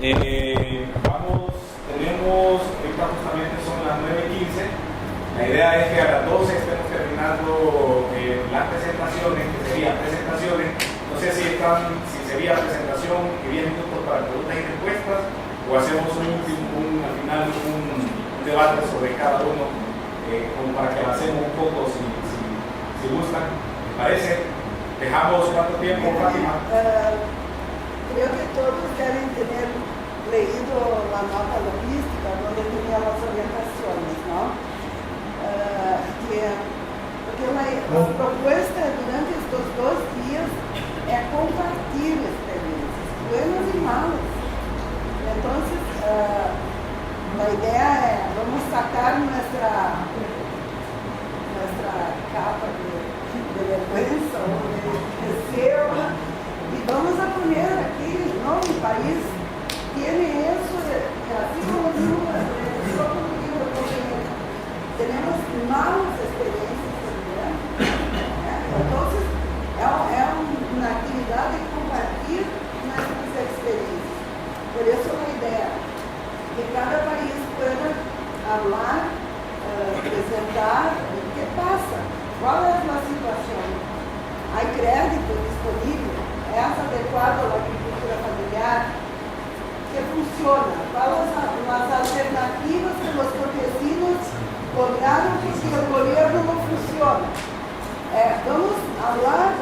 Tenemos, ahorita justamente son las 9:15. La idea es que a las 12 estemos terminando las presentaciones, que serían presentaciones. No sé si sería presentación y 10 minutos para preguntas y respuestas, o hacemos al final un debate sobre cada uno, como para que avancemos un poco, si gustan. ¿Les parece? ¿Dejamos cuánto tiempo, Fátima? Creo que todos deben tener leído la nota logística, donde tenía las orientaciones, ¿no? Porque la propuesta durante estos 2 días es compartir experiencias, buenas y malas. Entonces, la idea es, vamos a sacar nuestra capa de vergüenza o de reserva y vamos a poner aquí, ¿no? Mi país tiene eso, así como digo, tenemos malas experiencias también. Entonces, es una actividad de compartir nuestras experiencias. Por eso la idea que cada país pueda hablar, presentar qué pasa, cuál es la situación. ¿Hay crédito disponible? ¿Es adecuado a la agricultura familiar? ¿Qué funciona? ¿Cuáles son las alternativas que los campesinos lograron porque el gobierno no funciona? Vamos a hablar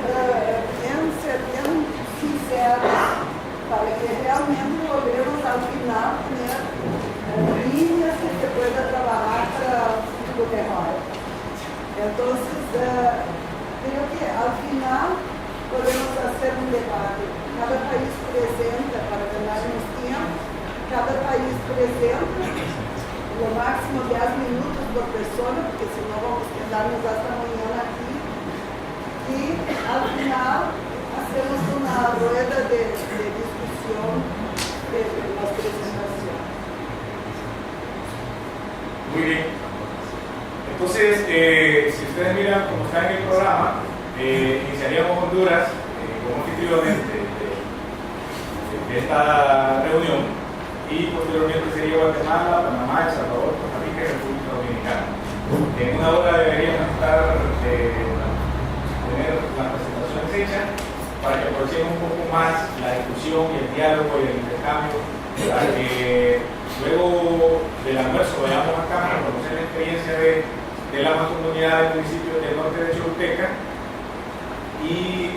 ser bien sinceros para que realmente logremos al final tener líneas que se pueda trabajar para un futuro mejor. Entonces, creo que al final podemos hacer un debate. Cada país presenta, para ganarnos tiempo, cada país presenta lo máximo 10 minutos por persona, porque si no vamos a quedarnos hasta mañana aquí. Y al final hacemos una rueda de discusión de las presentaciones. Muy bien. Entonces, si ustedes miran cómo está en el programa, iniciaríamos Honduras como anfitriones de esta reunión, y posteriormente sería Guatemala, Panamá, El Salvador, Costa Rica y República Dominicana. En una hora deberíamos tener las presentaciones hechas para que aprovechemos un poco más la discusión y el diálogo y el intercambio, para que luego del almuerzo vayamos acá para conocer la experiencia de la mancomunidad del municipio del norte de Choluteca, y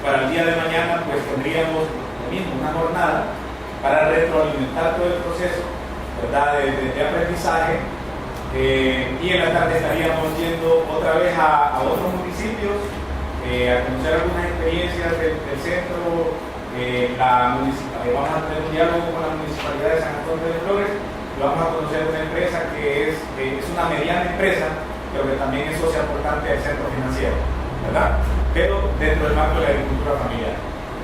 para el día de mañana pues tendríamos lo mismo, una jornada para retroalimentar todo el proceso, ¿verdad?, de aprendizaje, y en la tarde estaríamos yendo otra vez a otros municipios, a conocer algunas experiencias del centro. Vamos a tener un diálogo con la municipalidad de San Antonio de Flores, y vamos a conocer una empresa que es una mediana empresa, pero que también es socia aportante del centro financiero, ¿verdad?, pero dentro del marco de la agricultura familiar.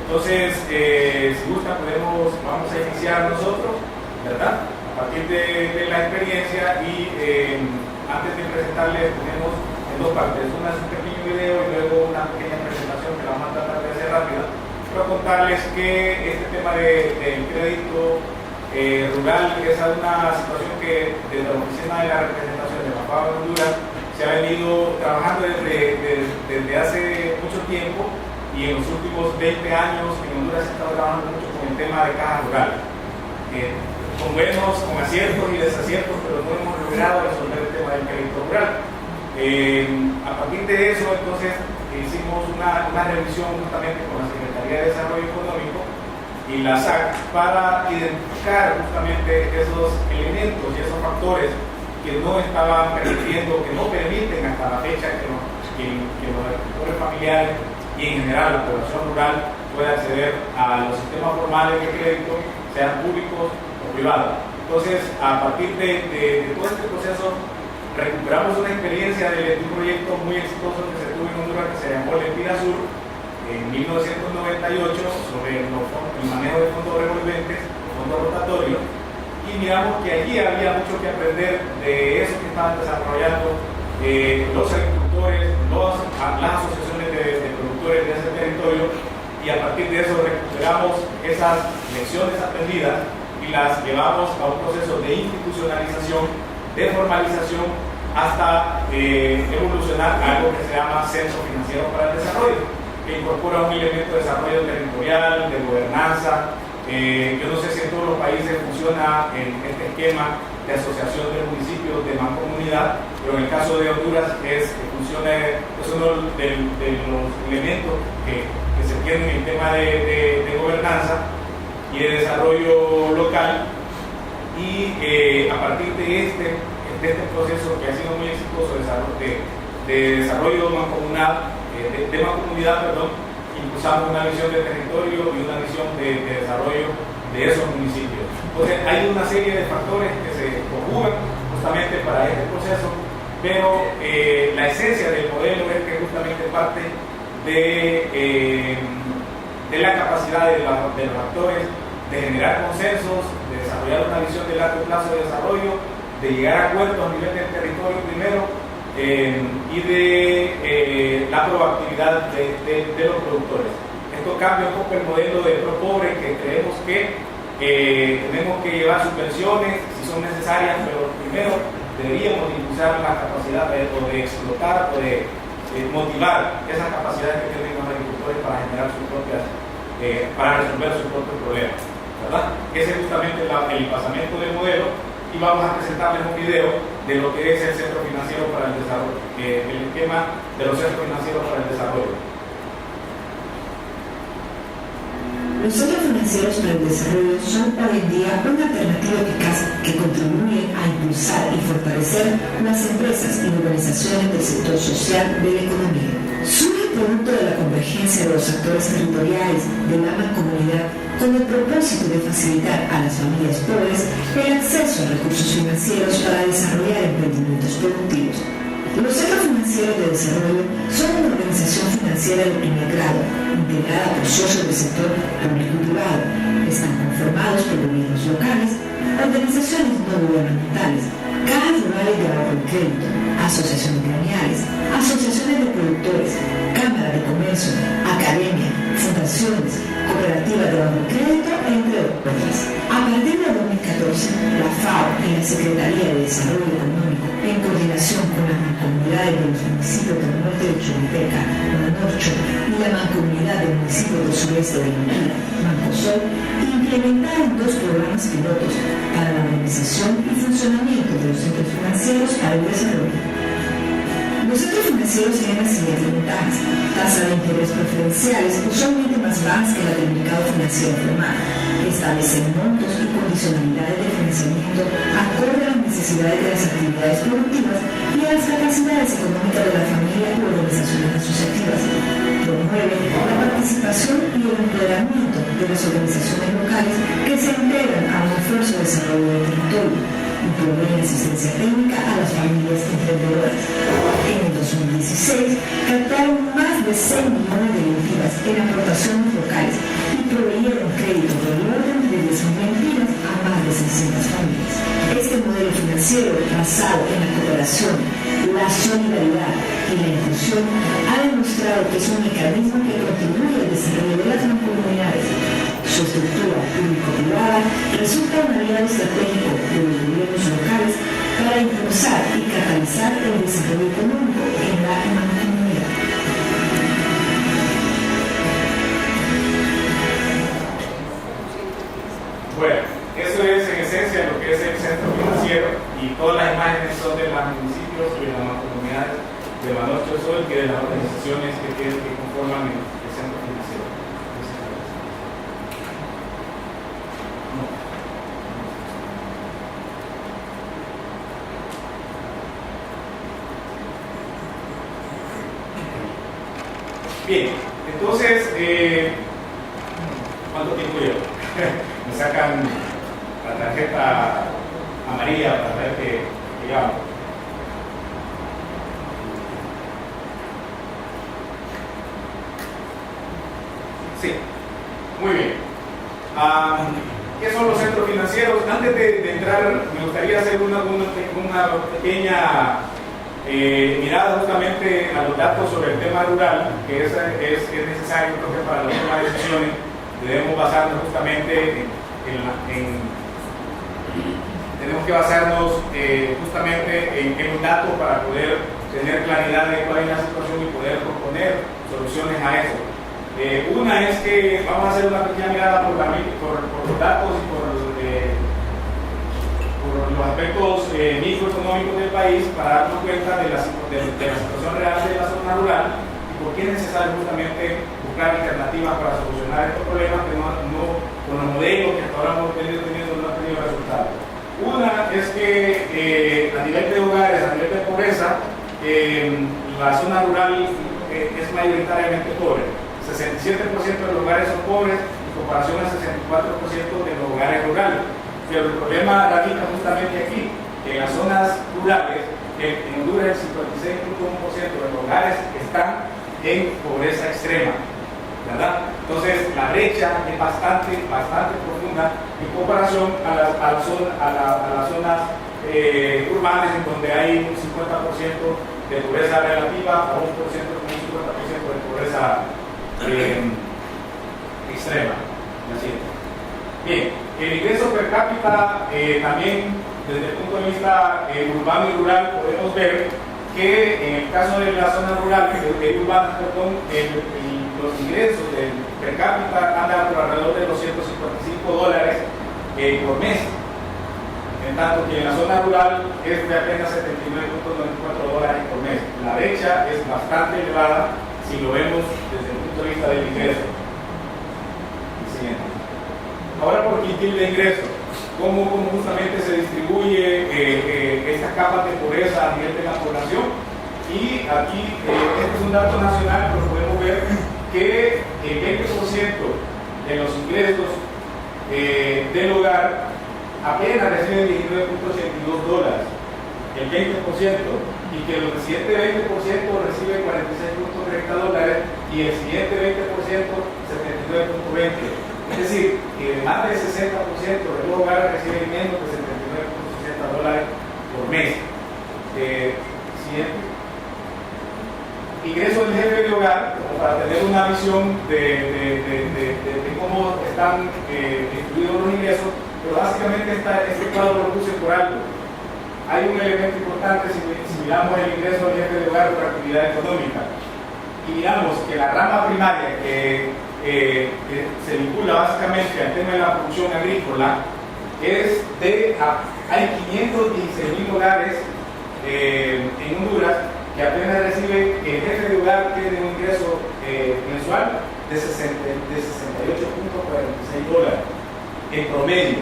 Entonces, si gusta, vamos a iniciar nosotros, ¿verdad?, a partir de la experiencia, y antes de presentarles tenemos en 2 partes, una es un pequeño video y luego una pequeña presentación que la vamos a tratar de hacer rápida. Quiero contarles que este tema del crédito rural es una situación que desde la Oficina de la Representación de la FAO en Honduras se ha venido trabajando desde hace mucho tiempo, y en los últimos 20 años en Honduras se está trabajando mucho con el tema de caja rural, con aciertos y desaciertos, pero no hemos logrado resolver el tema del crédito rural. A partir de eso, entonces, hicimos una revisión justamente con la Secretaría de Desarrollo Económico y la SAC para identificar justamente esos elementos y esos factores que no estaban permitiendo, que no permiten hasta la fecha que los agricultores familiares y en general la población rural pueda acceder a los sistemas formales de crédito, sean públicos o privados. Entonces, a partir de todo este proceso, recuperamos una experiencia de un proyecto muy exitoso que se tuvo en Honduras, que se llamó Lempira Sur, en 1998, sobre el manejo de fondos revolventes, fondos rotatorios, y miramos que allí había mucho que aprender de eso que estaban desarrollando los agricultores, las asociaciones de productores de ese territorio, y a partir de eso recuperamos esas lecciones aprendidas y las llevamos a un proceso de institucionalización, de formalización, hasta evolucionar a algo que se llama Centro Financiero para el Desarrollo, que incorpora un elemento de desarrollo territorial, de gobernanza. Yo no sé si en todos los países funciona este esquema de asociación de municipios de mancomunidad, pero en el caso de Honduras es uno de los elementos que se tienen en el tema de gobernanza y de desarrollo local, y a partir de este proceso que ha sido muy exitoso de desarrollo mancomunidad, impulsamos una visión de territorio y una visión de desarrollo de esos municipios. Entonces hay una serie de factores que se conjugan justamente para este proceso, pero la esencia del modelo es que justamente parte de la capacidad de los actores de generar consensos, de desarrollar una visión de largo plazo de desarrollo, de llegar a acuerdos a nivel del territorio primero, y de la proactividad de los productores. Esto cambia un poco el modelo de pro-pobre, que creemos que tenemos que llevar subvenciones si son necesarias, pero primero deberíamos impulsar la capacidad de explotar o de motivar esas capacidades que tienen los agricultores para generar sus propias, para resolver sus propios problemas, ¿verdad? Ese es justamente el pasamiento del modelo, y vamos a presentarles un video de lo que es el Centro Financiero para el Desarrollo, el esquema de los centros financieros para el desarrollo. Los centros financieros para el desarrollo son hoy en día una alternativa eficaz que contribuye a impulsar y fortalecer las empresas y organizaciones del sector social de la economía. Surge producto de la convergencia de los actores territoriales de la mancomunidad con el propósito de facilitar a las familias pobres el acceso a recursos financieros para desarrollar emprendimientos productivos. Los centros financieros de desarrollo son una organización financiera de primer grado, integrada por socios del sector público y privado. Están conformados por gobiernos locales, organizaciones no gubernamentales, cajas rurales de ahorro y crédito, asociaciones gremiales, asociaciones de productores, cámaras de comercio, academia, fundaciones, cooperativas de ahorro y crédito, entre otras. A partir de 2014, la FAO y la Secretaría de Desarrollo Económico, en coordinación con las mancomunidades de los municipios del norte de Choluteca, Manorcho, y la mancomunidad del municipio del sureste de Iquila, Mancosol, implementaron 2 programas pilotos para la organización y funcionamiento de los centros financieros para el desarrollo. Los centros financieros tienen las siguientes ventajas: tasa de interés preferenciales, usualmente más bajas que la del mercado financiero formal, establecen montos y condicionalidades de financiamiento acorde a las necesidades de las actividades productivas y a las capacidades económicas de la familia u organizaciones asociativas, promueven la participación y el empoderamiento de las organizaciones locales que se integran a un esfuerzo de desarrollo del territorio y proveen asistencia técnica a las familias emprendedoras. En el 2016 captaron más de 6 millones de lempiras en aportaciones locales y proveyeron crédito del orden de 10.000 lempiras a más de 600 familias. Este modelo financiero, basado en la cooperación, la solidaridad y la inclusión, ha demostrado que es un mecanismo que contribuye al desarrollo de las mancomunidades. Su estructura público-privada resulta un aliado estratégico de los gobiernos locales para impulsar y catalizar el desarrollo económico en la mancomunidad. Bueno, eso es en esencia lo que es el centro financiero, y todas las imágenes son de los municipios y de las mancomunidades de Manorcho Sol, que de las organizaciones que conforman el centro financiero. Bien, entonces, ¿cuánto tiempo llevo? Me sacan la tarjeta amarilla para ver que llegamos. Sí, muy bien. ¿Qué son los centros financieros? Antes de entrar, me gustaría hacer una pequeña mirada justamente a los datos sobre el tema rural, que es necesario, creo que para las toma de decisiones debemos basarnos justamente tenemos que basarnos justamente en los datos para poder tener claridad de cuál es la situación y poder proponer soluciones a eso. Una es que vamos a hacer una pequeña mirada por los datos y por los aspectos microeconómicos del país para darnos cuenta de la situación real de la zona rural y por qué es necesario justamente buscar alternativas para solucionar estos problemas que con los modelos que hasta ahora hemos venido teniendo no han tenido resultados. Una es que a nivel de hogares, a nivel de pobreza, la zona rural es mayoritariamente pobre. 67% de los hogares son pobres en comparación al 64% de los hogares rurales. Pero el problema radica justamente aquí, que en las zonas rurales, en Honduras el 56.1% de los hogares están en pobreza extrema, ¿verdad? Entonces la brecha es bastante profunda en comparación a las zonas urbanas, en donde hay un 50% de pobreza relativa a un 50% de pobreza extrema. Bien, el ingreso per cápita también desde el punto de vista urbano y rural podemos ver que en el caso de la zona rural, urbana, los ingresos per cápita andan por alrededor de los $155 por mes, en tanto que en la zona rural es de apenas $79.94 por mes. La brecha es bastante elevada si lo vemos desde el punto de vista del ingreso. Siguiente. Ahora por quintil de ingresos, cómo justamente se distribuye estas capas de pobreza a nivel de la población. Y aquí, este es un dato nacional, pero podemos ver que el 20% de los ingresos del hogar apenas reciben $19.82, el 20%, y que el siguiente 20% recibe $46.30 y el siguiente 20% $79.20. Es decir, que más del 60% de los hogares reciben menos de $79.60 por mes. Siguiente. Ingreso del jefe de hogar, como para tener una visión de cómo están distribuidos los ingresos, pero básicamente este cuadro lo puse por algo. Hay un elemento importante si miramos el ingreso del jefe de hogar por actividad económica y miramos que la rama primaria que se vincula básicamente al tema de la producción agrícola hay 516.000 hogares en Honduras que apenas reciben, el jefe de hogar tiene un ingreso mensual de $68.46 en promedio.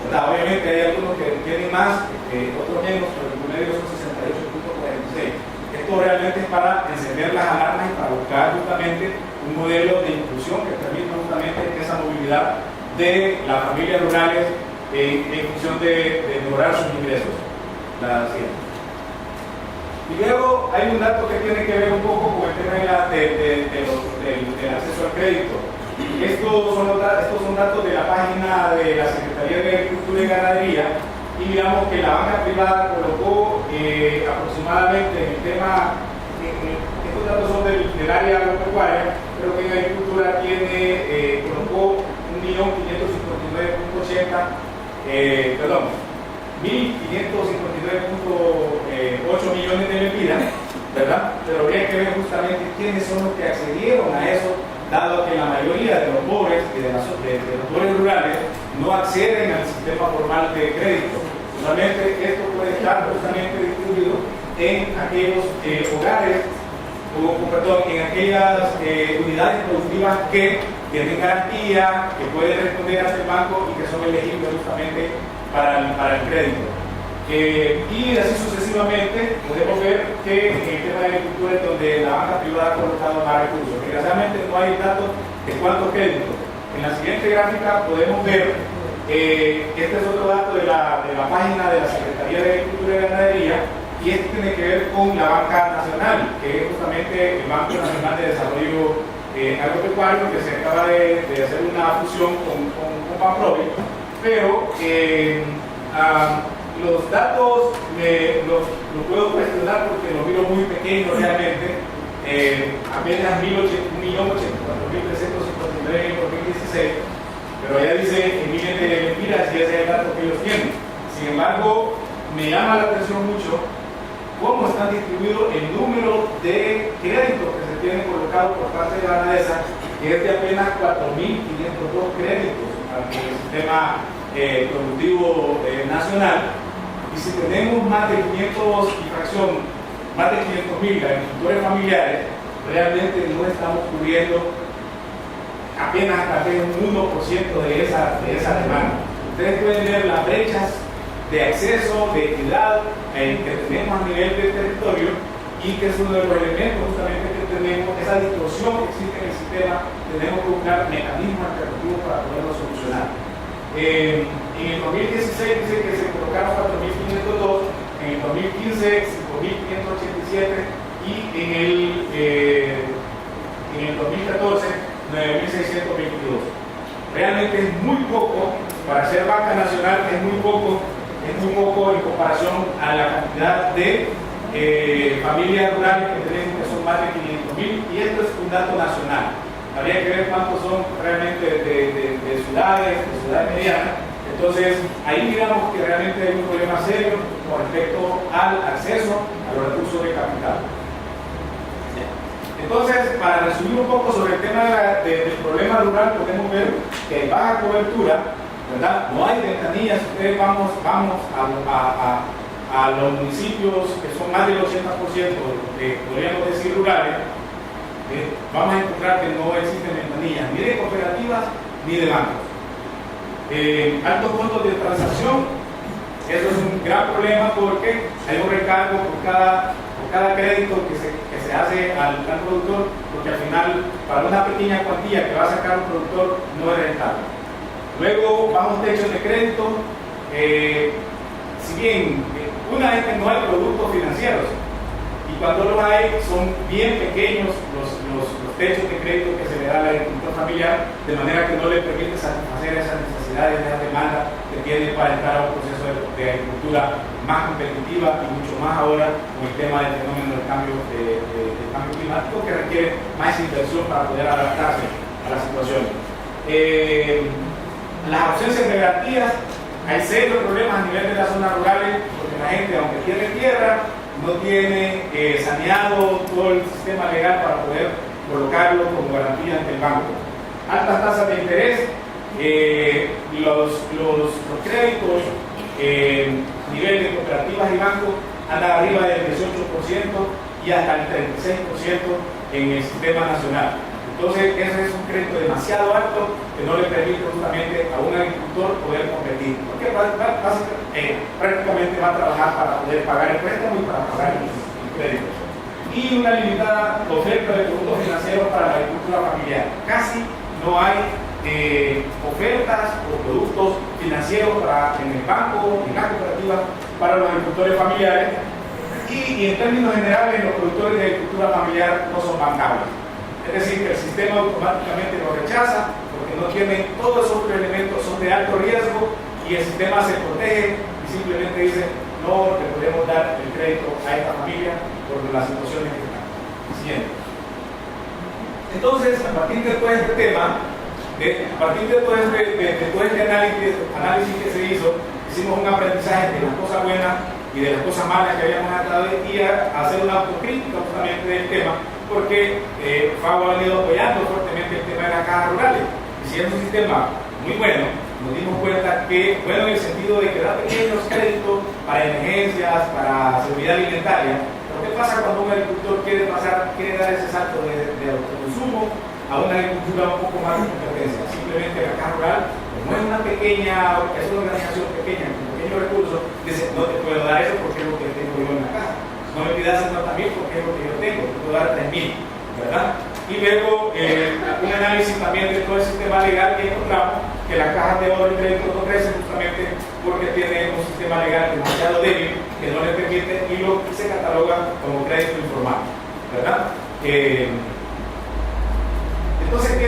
Obviamente hay algunos que tienen más, otros menos, pero el promedio son $68.46. Esto realmente es para encender las alarmas y para buscar justamente un modelo de inclusión que permita justamente esa movilidad de las familias rurales en función de mejorar sus ingresos. La siguiente. Y luego hay un dato que tiene que ver un poco con el tema del acceso al crédito. Estos son datos de la página de la Secretaría de Agricultura y Ganadería y miramos que la banca privada colocó aproximadamente en el tema, estos datos son del área agropecuaria, pero que en agricultura colocó 1.559.8 millones de lempiras, ¿verdad? Pero habría que ver justamente quiénes son los que accedieron a eso, dado que la mayoría de los pobres y de los pobres rurales no acceden al sistema formal de crédito. Usualmente esto puede estar justamente distribuido en aquellos hogares, en aquellas unidades productivas que tienen garantía, que pueden responder ante el banco y que son elegibles justamente para el crédito. Y así sucesivamente podemos ver que en el tema de agricultura es donde la banca privada ha colocado más recursos. Desgraciadamente no hay datos de cuántos créditos. En la siguiente gráfica podemos ver, este es otro dato de la página de la Secretaría de Agricultura y Ganadería, y esto tiene que ver con la banca nacional, que es justamente el Banco Nacional de Desarrollo Agropecuario, que se acaba de hacer una fusión con Banprovi, pero los datos los puedo cuestionar porque los miro muy pequeños realmente. Apenas 1.084.353 en 2016, pero allá dice en miles de lempiras y ese es el dato que ellos tienen. Sin embargo, me llama la atención mucho cómo están distribuidos el número de créditos que se tienen colocados por parte de la ANADESA, que es de apenas 4.502 créditos al sistema productivo nacional. Y si tenemos más de 500 y fracción, más de 500.000 agricultores familiares, realmente no estamos cubriendo apenas un 1% de esa demanda. Ustedes pueden ver las brechas de acceso, de equidad que tenemos a nivel del territorio y que es uno de los elementos justamente que tenemos, esa distorsión que existe en el sistema. Tenemos que buscar mecanismos alternativos para poderlo solucionar. En el 2016 dice que se colocaron 4.502, en el 2015 5.587 y en el 2014 9.622. Realmente es muy poco para ser banca nacional, es muy poco en comparación a la cantidad de familias rurales que tenemos, que son más de 500.000, y esto es un dato nacional. Habría que ver cuántos son realmente de ciudades medianas. Entonces, ahí miramos que realmente hay un problema serio con respecto al acceso a los recursos de capital. Entonces, para resumir un poco sobre el tema del problema rural, podemos ver que hay baja cobertura, ¿verdad? No hay ventanillas. Ustedes vamos a los municipios que son más del 80%, podríamos decir rurales, vamos a encontrar que no existen ventanillas ni de cooperativas ni de bancos. Altos costos de transacción, eso es un gran problema porque hay un recargo por cada crédito que se hace al productor, porque al final para una pequeña cuantía que va a sacar un productor no es rentable. Luego bajos techos de crédito, si bien una vez que no hay productos financieros, y cuando los hay son bien pequeños los techos de crédito que se le da al agricultor familiar, de manera que no le permite satisfacer esas necesidades, esas demandas que tiene para entrar a un proceso de agricultura más competitiva, y mucho más ahora con el tema del fenómeno del cambio climático, que requiere más inversión para poder adaptarse a la situación. Las ausencias de garantías, hay serios problemas a nivel de las zonas rurales, porque la gente, aunque tiene tierra, no tiene saneado todo el sistema legal para poder colocarlo como garantía ante el banco. Altas tasas de interés, los créditos a nivel de cooperativas y bancos andan arriba del 18% y hasta el 36% en el sistema nacional. Entonces, ese es un crédito demasiado alto que no le permite justamente a un agricultor poder competir, porque prácticamente va a trabajar para poder pagar el préstamo y para pagar el crédito. Y una limitada oferta de productos financieros para la agricultura familiar. Casi no hay ofertas o productos financieros en el banco, en la cooperativa, para los agricultores familiares. Y en términos generales, los productores de agricultura familiar no son bancables. Es decir, que el sistema automáticamente lo rechaza porque no tiene todos esos elementos, son de alto riesgo, y el sistema se protege y simplemente dice: no le podemos dar el crédito a esta familia por la situación en que está. Siguiente. Entonces, a partir de todo este tema, a partir de todo este análisis que se hizo, hicimos un aprendizaje de las cosas buenas y de las cosas malas que habíamos tratado, y a hacer una autocrítica justamente del tema, porque FAO ha venido apoyando fuertemente el tema de las cajas rurales. Y si es un sistema muy bueno, nos dimos cuenta que, bueno, en el sentido de que da pequeños créditos para emergencias, para seguridad alimentaria, pero ¿qué pasa cuando un agricultor quiere dar ese salto de autoconsumo a una agricultura un poco más de competencia? Simplemente la caja rural, como es una organización pequeña, con pequeños recursos, dice: no te puedo dar eso porque es lo que tengo yo en la caja. No me pidas 50.000 porque es lo que yo tengo, te puedo dar 3.000, ¿verdad? Y luego un análisis también de todo el sistema legal, que encontramos que las cajas de oro y crédito no crecen justamente porque tiene un sistema legal demasiado débil que no le permite, y lo que se cataloga como crédito informal, ¿verdad? Entonces, ¿qué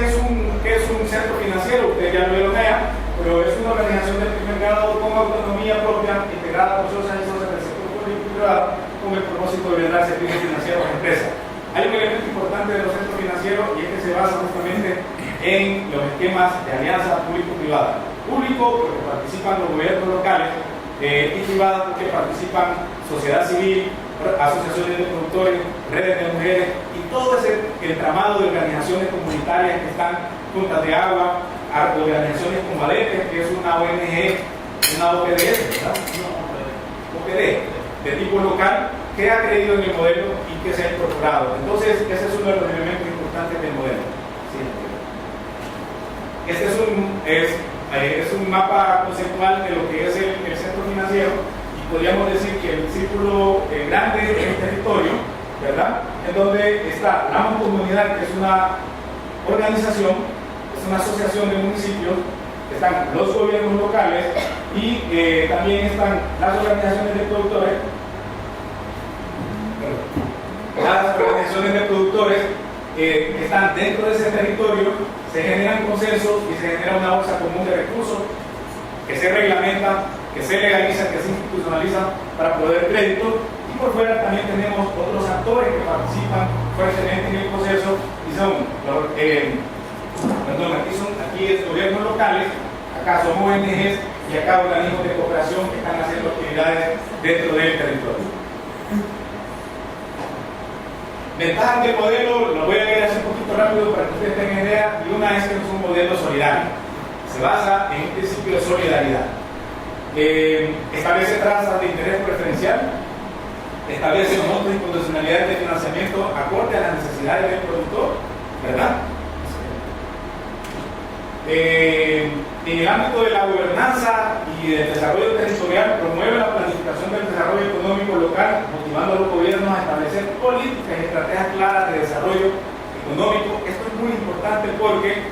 es un centro financiero? Ustedes ya lo vieron allá. pero es una organización de primer grado con autonomía propia, integrada por socios y socias del sector público y privado, con el propósito de brindar servicios financieros a la empresa. Hay un elemento importante de los centros financieros y es que se basa justamente en los esquemas de alianza público-privada. Público, porque participan los gobiernos locales, y privado, porque participan sociedad civil, asociaciones de productores, redes de mujeres y todo ese entramado de organizaciones comunitarias que están juntas de agua, organizaciones como ADEPE, que es una ONG, una OPDS, ¿verdad? OPD, de tipo local, que ha creído en el modelo y que se ha incorporado. Entonces, ese es uno de los elementos importantes del modelo. Sí. Este es un mapa conceptual de lo que es el centro financiero, y podríamos decir que el círculo grande es el territorio, ¿verdad? En donde está la mancomunidad, que es una organización, es una asociación de municipios, están los gobiernos locales y también están las organizaciones de productores. Las organizaciones de productores que están dentro de ese territorio, se generan consensos y se genera una bolsa común de recursos que se reglamenta, que se legaliza, que se institucionaliza para poder crédito. Y por fuera también tenemos otros actores que participan fuertemente en el proceso y son aquí es gobiernos locales, acá son ONGs y acá organismos de cooperación que están haciendo actividades dentro del territorio. Ventajas del modelo, lo voy a leer así un poquito rápido para que ustedes tengan idea, y una es que es un modelo solidario, se basa en un principio de solidaridad, establece tasas de interés preferencial, establece montos y condicionalidades de financiamiento acorde a las necesidades del productor, ¿verdad? En el ámbito de la gobernanza y del desarrollo territorial, promueve la planificación del desarrollo económico local, motivando a los gobiernos a establecer políticas y estrategias claras de desarrollo económico. Esto es muy importante porque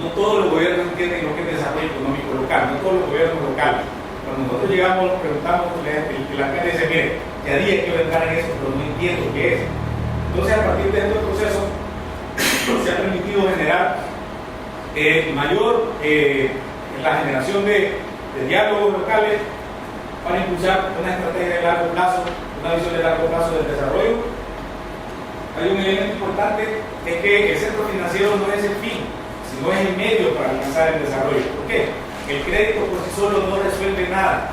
no todos los gobiernos entienden lo que es desarrollo económico local, no todos los gobiernos locales. Cuando nosotros llegamos, nos preguntamos, el alcalde dice, mire, ya dije que quiero entrar en eso, pero no entiendo qué es. Entonces, a partir de este proceso, se ha permitido generar mayor la generación de diálogos locales para impulsar una estrategia de largo plazo, una visión de largo plazo del desarrollo. Hay un elemento importante, es que el centro financiero no es el fin, sino es el medio para alcanzar el desarrollo. ¿Por qué? El crédito por sí solo no resuelve nada,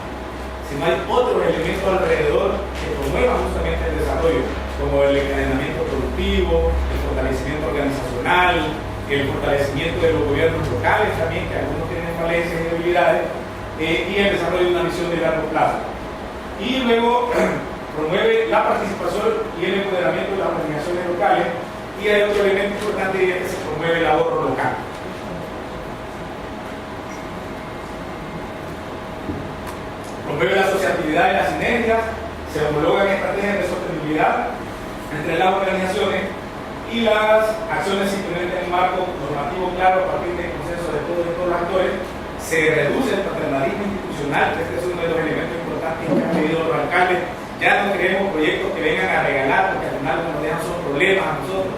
si no hay otros elementos alrededor que promuevan justamente el desarrollo, como el encadenamiento productivo, el fortalecimiento organizacional, el fortalecimiento de los gobiernos locales también, que algunos tienen falencias y debilidades, y el desarrollo de una visión de largo plazo. Y luego promueve la participación y el empoderamiento de las organizaciones locales, y hay otro elemento importante, y es que se promueve el ahorro local. Promueve la asociatividad y las sinergias, se homologan estrategias de sostenibilidad entre las organizaciones, y las acciones se implementan en un marco normativo claro a partir del consenso de todos los actores. Se reduce el paternalismo institucional, que este es uno de los elementos importantes que han pedido los alcaldes. Ya no queremos proyectos que vengan a regalar, porque al final lo que nos dejan son problemas a nosotros.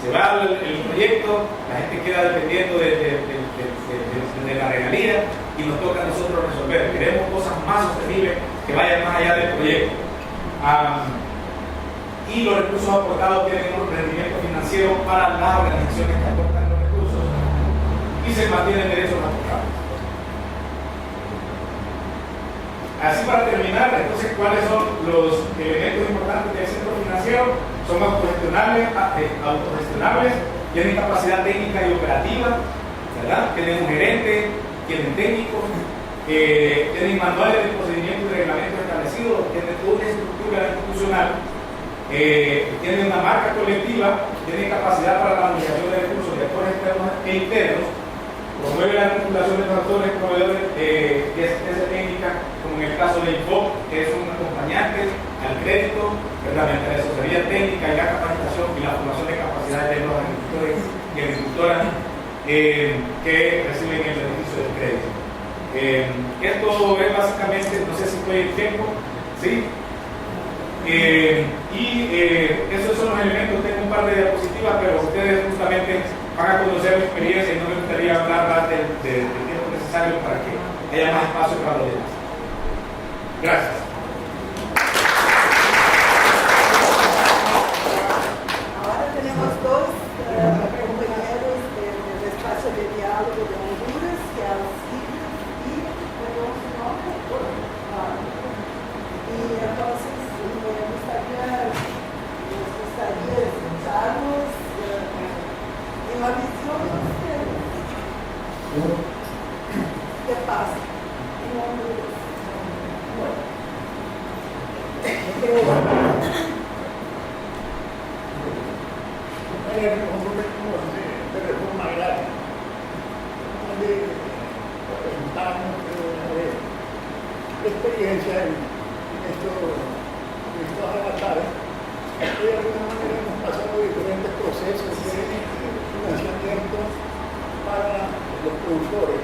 Se va el proyecto, la gente queda dependiendo de la regalía y nos toca a nosotros resolver. Queremos cosas más sostenibles que vayan más allá del proyecto. Y los recursos aportados tienen un rendimiento financiero para las organizaciones que aportan los recursos y se mantienen derechos aportados. Así, para terminar, entonces, ¿cuáles son los elementos importantes del centro financiero? Son autogestionables, tienen capacidad técnica y operativa, ¿verdad? Tienen un gerente, tienen técnicos, tienen manuales de procedimientos y reglamentos establecidos, tienen toda una estructura institucional. Tiene una marca colectiva, tiene capacidad para la movilización de recursos de actores externos e internos, promueve la articulación de los actores proveedores de asistencia técnica, como en el caso de INFOP, que es un acompañante al crédito, la asesoría técnica y la capacitación y la formación de capacidades de los agricultores y agricultoras que reciben el beneficio del crédito. Esto es básicamente, no sé si estoy en tiempo, ¿sí? Esos son los elementos. Tengo un par de diapositivas, pero ustedes justamente van a conocer mi experiencia y no me gustaría hablar más del tiempo que se necesario para que haya más espacio para los demás. Gracias. Ahora tenemos dos compañeros del espacio de diálogo de Honduras, que es Alcides y perdón su nombre. Y entonces me gustaría escucharlos en la visión de ustedes. ¿Qué pasa en Honduras? De reforma agraria, donde presentamos experiencia en estos avatares. De alguna manera hemos pasado diferentes procesos de financiamiento para los productores.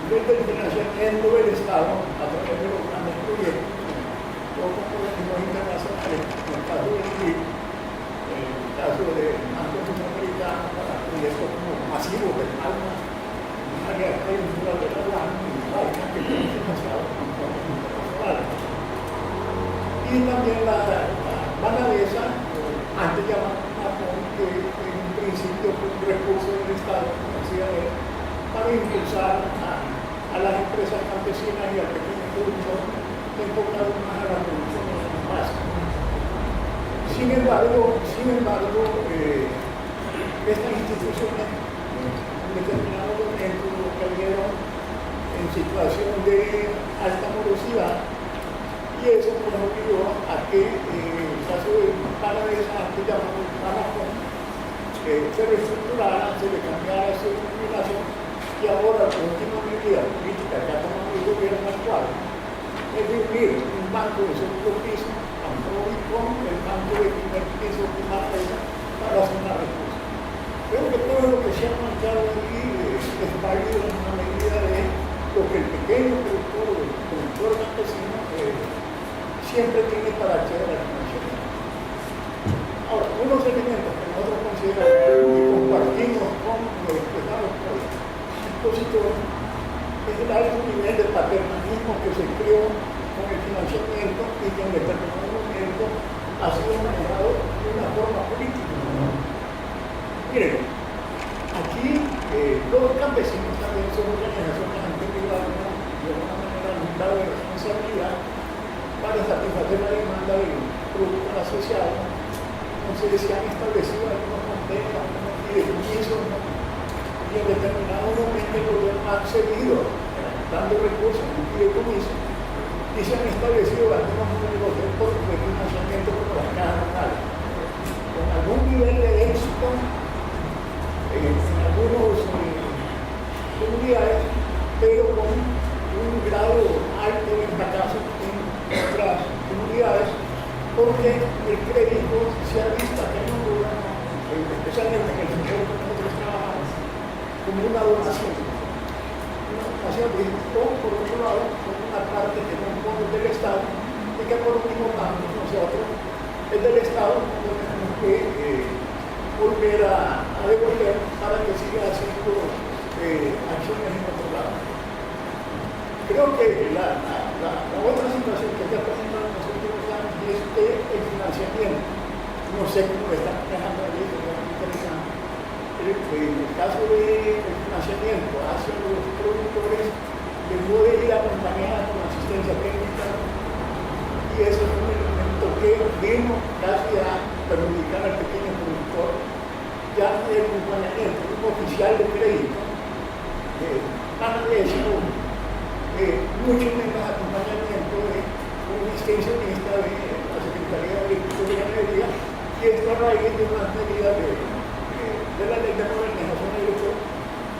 Desde el financiamiento del Estado a través de los grandes proyectos, o con organismos internacionales, en el caso del PIB, el caso de Banco Centroamericano para proyectos como masivos de Palma, un área industrial de la Lana y Palma, que tiene financiado con fondos internacionales. Y también la Banadesa, antes llamada Japón, que en un principio fue un recurso del Estado, como decía él, para impulsar a las empresas campesinas y al pequeño productor, enfocado más a la producción de las masas. Sin embargo, estas instituciones en determinado momento cayeron en situación de alta morosidad y eso nos obligó a que en el caso de Banadesa, que llamamos Amazon, se reestructurara, se le cambiara su denominación y ahora la última medida política que ha tomado el gobierno actual es de unir un banco de segundo piso con el banco de primer piso de Banadesa para hacer una respuesta. Creo que todo lo que se ha marcado aquí es válido en una medida de lo que el pequeño productor campesino siempre tiene para acceder a la financiación. Ahora, unos elementos que nosotros consideramos y compartimos con los estados expositores es el alto nivel de paternalismo que se creó con el financiamiento y que en determinado momento ha sido manejado de una forma política. Miren, aquí los campesinos también son organizaciones que han tenido de alguna manera un grado de responsabilidad para satisfacer la demanda del productor asociado. Entonces se han establecido algunos convenios, algunos fideicomisos, y en determinado momento el gobierno ha accedido dando recursos a un fideicomiso y se han establecido algunos modelos de financiamiento como las cajas rurales, con algún nivel de éxito en algunas comunidades, pero con un grado alto de fracaso en otras comunidades, porque el crédito se ha visto que en Honduras, especialmente en el sector que nosotros trabajamos, como una donación. Una donación que, por otro lado, con una parte que no es del Estado y que por último tanto nosotros es del Estado, no tenemos que volver a devolver para que siga haciendo acciones en otro lado. Creo que la otra situación que está pasando en los últimos años es el financiamiento. No sé cómo lo están manejando allí, pero es muy interesante. En el caso del financiamiento hacia los productores, les puede ir acompañada con asistencia técnica y eso es un elemento que vimos casi a perjudicar al pequeño productor. Ya el acompañamiento, un oficial de crédito, van a decir mucho menos acompañamiento de un extensionista de la Secretaría de Agricultura y Ganadería, y esto a raíz de unas medidas de la ley de modernización agrícola,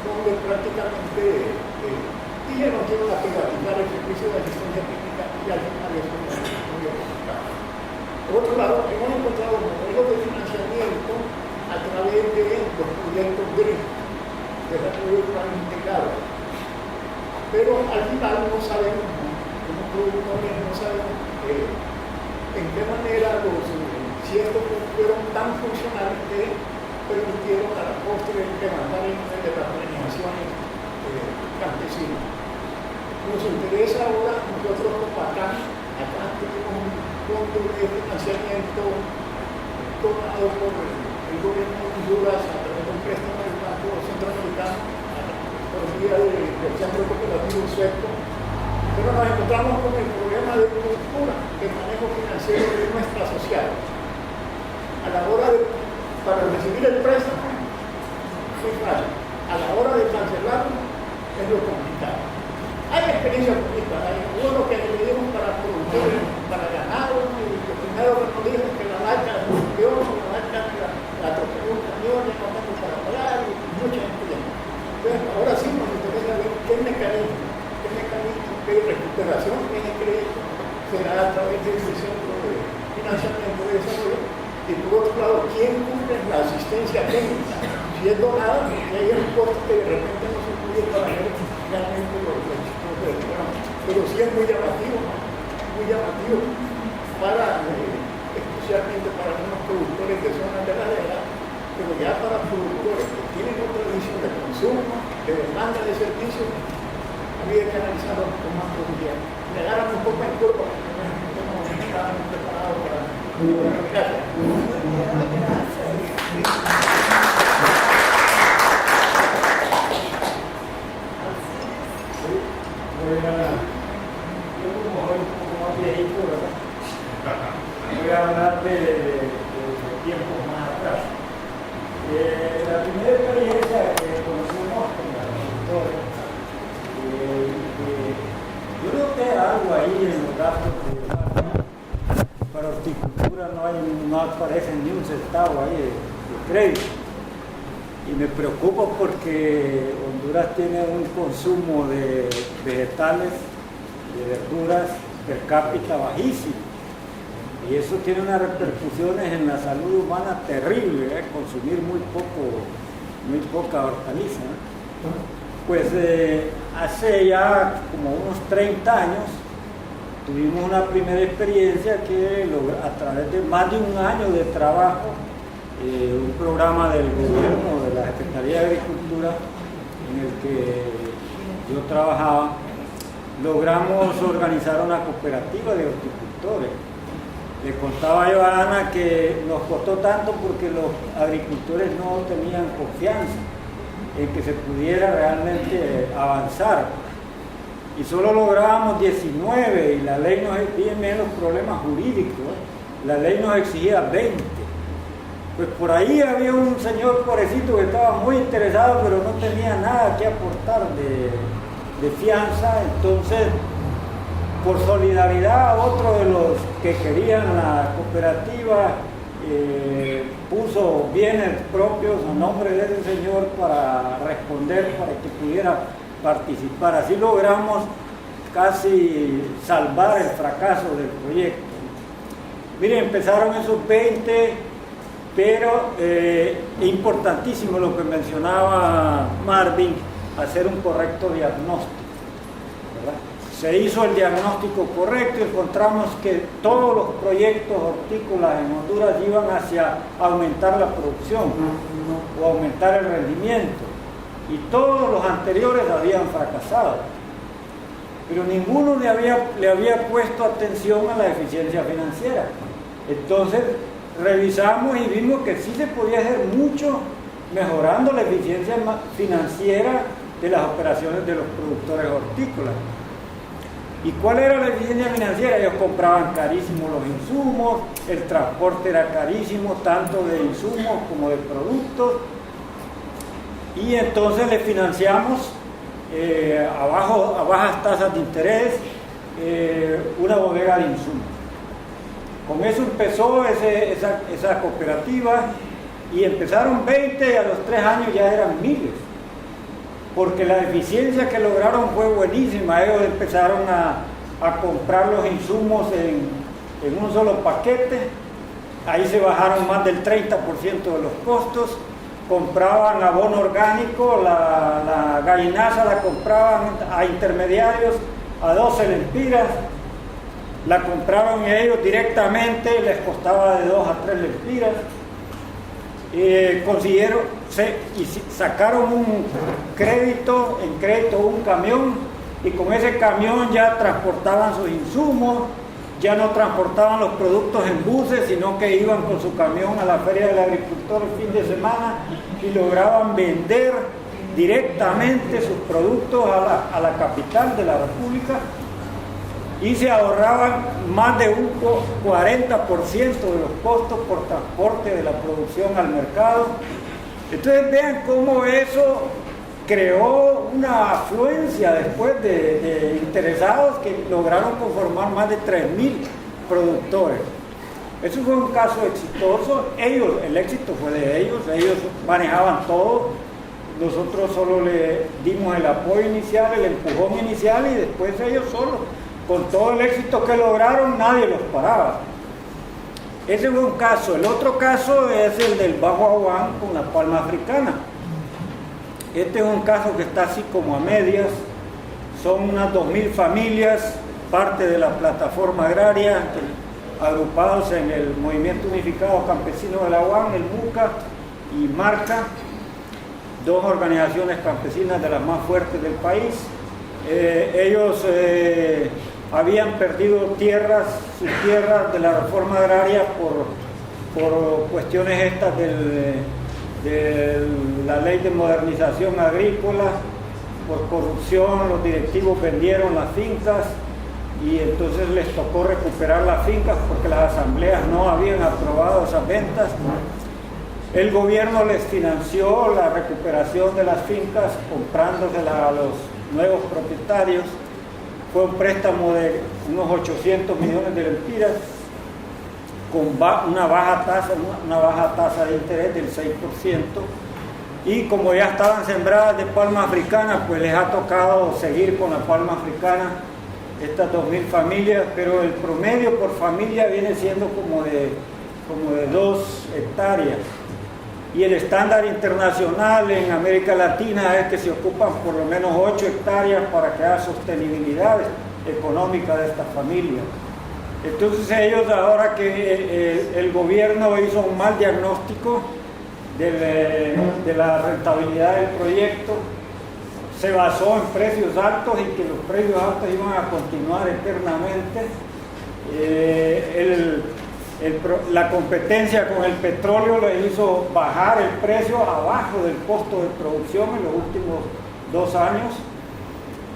donde prácticamente ya no quieren privatizar el servicio de asistencia técnica y al final es muy complicado. Por otro lado, hemos encontrado modelos de financiamiento a través de los proyectos GRIN, desarrollo urbano integrado. Pero al final no sabemos, como productores no sabemos en qué manera si estos fueron tan funcionales que permitieron a la postre levantar el nivel de las organizaciones campesinos. Nos interesa ahora, nosotros acá tenemos un fondo de financiamiento tomado por el gobierno de Honduras a través de un préstamo del Banco Centroamericano por vía del Centro Cooperativo Sueco, pero nos encontramos con el problema de cultura, del manejo financiero de nuestra sociedad. A la hora para recibir el préstamo, muy fácil. A la hora de cancelarlo, es lo complicado. Hay experiencias bonitas, hay uno que le dieron para productores, para ganado, y lo primero que nos dijo es que la vaca murió, la vaca la atropelló un camión, y no tengo para pagar, y mucha gente ya. Entonces, ahora sí nos interesa ver qué mecanismo de recuperación en el crédito será a través de ese centro de financiamiento de desarrollo, y por otro lado, quién cumple la asistencia técnica. Si es donada, hay un costo que de repente no se puede para ver realmente los chicos del programa. Pero sí es muy llamativo para, especialmente para algunos productores de zonas de ladera, pero ya para productores que tienen otra visión de consumo, de demanda de servicios, había que analizarlo con más profundidad. Le agarran un poco en curva, porque no estábamos preparados para... Gracias. Yo como soy un poco más viejito, ¿verdad? Voy a hablar de tiempos más atrás. La primera experiencia que conocimos con la agricultura, yo noté algo ahí en los datos de para horticultura no aparece ni un centavo ahí de crédito. Y me preocupa porque Honduras tiene un consumo de vegetales, de verduras per cápita bajísimo. Y eso tiene unas repercusiones en la salud humana terribles, consumir muy poca hortaliza. Pues hace ya como unos 30 años tuvimos una primera experiencia que a través de más de un año de trabajo, un programa del gobierno, de la Secretaría de Agricultura, en el que yo trabajaba, logramos organizar una cooperativa de horticultores. Le contaba yo a Ana que nos costó tanto porque los agricultores no tenían confianza en que se pudiera realmente avanzar. Y solo lográbamos 19 y la ley nos exigía los problemas jurídicos. La ley nos exigía 20. Pues por ahí había un señor pobrecito que estaba muy interesado, pero no tenía nada que aportar de fianza. Entonces, por solidaridad, otro de los que querían la cooperativa puso bienes propios a nombre de ese señor para responder, para que pudiera participar. Así logramos casi salvar el fracaso del proyecto. Miren, empezaron esos 20, pero es importantísimo lo que mencionaba Marvin, hacer un correcto diagnóstico, ¿verdad? Se hizo el diagnóstico correcto y encontramos que todos los proyectos hortícolas en Honduras iban hacia aumentar la producción o aumentar el rendimiento, y todos los anteriores habían fracasado, pero ninguno le había puesto atención a la eficiencia financiera. Entonces revisamos y vimos que sí se podía hacer mucho mejorando la eficiencia financiera de las operaciones de los productores hortícolas. ¿Y cuál era la eficiencia financiera? Ellos compraban carísimo los insumos, el transporte era carísimo, tanto de insumos como de productos, y entonces le financiamos a bajas tasas de interés una bodega de insumos. Con eso empezó esa cooperativa, y empezaron 20 y a los 3 años ya eran miles, porque la eficiencia que lograron fue buenísima. Ellos empezaron a comprar los insumos en un solo paquete, ahí se bajaron más del 30% de los costos, compraban abono orgánico, la gallinaza la compraban a intermediarios a 12 lempiras, la compraban ellos directamente, les costaba de 2 a 3 lempiras. sacaron un crédito, un camión, y con ese camión ya transportaban sus insumos, ya no transportaban los productos en buses, sino que iban con su camión a la Feria del Agricultor el fin de semana y lograban vender directamente sus productos a la capital de la República, y se ahorraban más de un 40% de los costos por transporte de la producción al mercado. Entonces vean cómo eso creó una afluencia después de interesados que lograron conformar más de 3.000 productores. Eso fue un caso exitoso. El éxito fue de ellos manejaban todo. Nosotros solo le dimos el apoyo inicial, el empujón inicial, y después ellos solos, con todo el éxito que lograron, nadie los paraba. Ese fue un caso. El otro caso es el del Bajo Aguán con la palma africana. Este es un caso que está así como a medias. Son unas 2.000 familias, parte de la plataforma agraria, agrupados en el Movimiento Unificado Campesino del Aguán, el MUCA y Marca, dos organizaciones campesinas de las más fuertes del país. Ellos habían perdido sus tierras de la reforma agraria por cuestiones estas de la ley de modernización agrícola. Por corrupción, los directivos vendieron las fincas y entonces les tocó recuperar las fincas porque las asambleas no habían aprobado esas ventas. El gobierno les financió la recuperación de las fincas comprándoselas a los nuevos propietarios. Fue un préstamo de unos 800 millones de lempiras con una baja tasa de interés del 6%, y como ya estaban sembradas de palma africana, pues les ha tocado seguir con la palma africana estas 2.000 familias, pero el promedio por familia viene siendo como de 2 hectáreas. Y el estándar internacional en América Latina es que se ocupan por lo menos 8 hectáreas para que haya sostenibilidad económica de estas familias. Entonces ellos, ahora que el gobierno hizo un mal diagnóstico de la rentabilidad del proyecto, se basó en precios altos y que los precios altos iban a continuar eternamente. La competencia con el petróleo le hizo bajar el precio abajo del costo de producción en los últimos 2 años.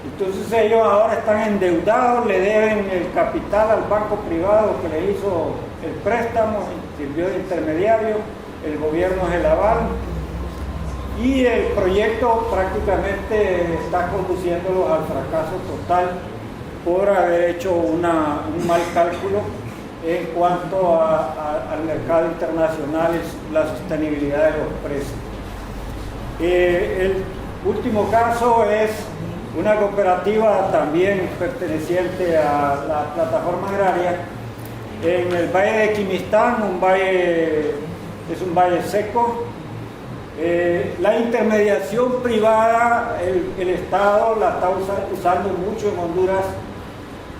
Entonces ellos ahora están endeudados, le deben el capital al banco privado que le hizo el préstamo, sirvió de intermediario, el gobierno es el aval, y el proyecto prácticamente está conduciéndolos al fracaso total por haber hecho un mal cálculo en cuanto al mercado internacional, la sostenibilidad de los precios. El último caso es una cooperativa también perteneciente a la plataforma agraria en el Valle de Quimistán, es un valle seco. La intermediación privada, el Estado la está usando mucho en Honduras,